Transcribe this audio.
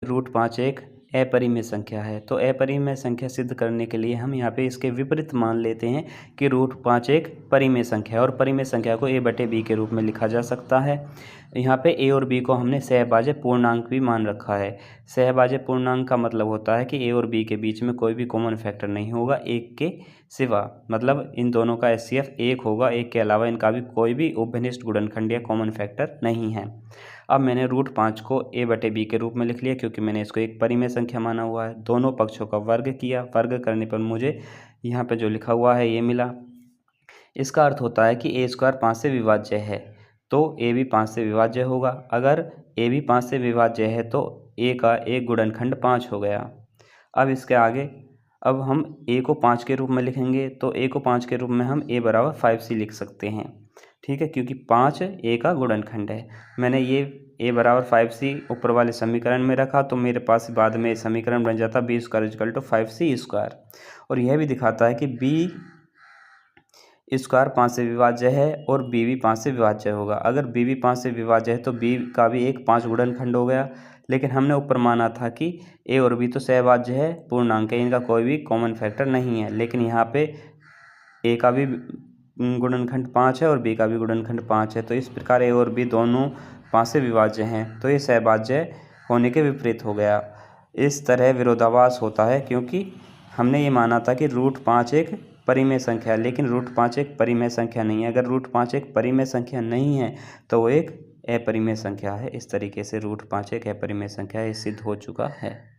Root 5 एक अपरिमेय संख्या है। तो अपरिमेय संख्या सिद्ध करने के लिए हम यहाँ पे इसके विपरीत मान लेते हैं कि रूट 5 एक परिमेय संख्या है और परिमेय संख्या को a/b के रूप में लिखा जा सकता है। यहाँ पे a और b को हमने सहभाज्य पूर्णांक भी मान रखा है। सहभाज्य पूर्णांक का मतलब होता है कि a और b के बीच में कोई भी कॉमन फैक्टर नहीं होगा एक के सिवा, मतलब इन दोनों का HCF एक होगा, एक के अलावा इनका भी कोई भी उभयनिष्ठ गुणनखंड या कॉमन फैक्टर नहीं है। अब मैंने रूट 5 को a/b के रूप में लिख लिया क्योंकि मैंने इसको एक परिमेय संख्या माना हुआ है। दोनों पक्षों का वर्ग किया, वर्ग करने पर मुझे यहाँ पे जो लिखा हुआ है ये मिला। इसका अर्थ होता है कि a² 5 से विभाज्य है तो a भी 5 से विभाज्य होगा। अगर a भी 5 से विभाज्य है तो a का एक गुणनखंड 5 हो गया। अब इसके आगे अब हम a को 5 के रूप में लिखेंगे तो a को 5 के रूप में हम a बराबर 5c लिख सकते हैं, ठीक है, क्योंकि 5 a का गुणनखंड है। मैंने ये a बराबर 5c ऊपर वाले समीकरण में रखा तो मेरे पास बाद में समीकरण बन जाता b² 5c²। और यह भी दिखाता है कि b² 5 से विभाज्य है और b भी 5 से विभाज्य होगा। अगर b भी 5 से विभाज्य है तो b का भी एक 5 गुणनखंड हो गया। लेकिन हमने ऊपर माना था कि a और b तो सहभाज्य है, पूर्णांक है, इनका कोई भी कॉमन फैक्टर नहीं है। लेकिन यहाँ पे a का भी गुणनखंड 5 है और b का भी गुणनखंड 5 है, तो इस प्रकार a और b दोनों 5 से विभाज्य हैं, तो ये सहभाज्य होने के विपरीत हो गया। इस तरह विरोधाभास होता है क्योंकि हमने ये माना था कि रूट 5 एक परिमेय संख्या है, लेकिन रूट 5 एक परिमेय संख्या नहीं है। अगर रूट 5 एक परिमेय संख्या नहीं है तो वो एक अपरिमेय संख्या है। इस तरीके से रूट 5 एक अपरिमेय संख्या है, सिद्ध हो चुका है।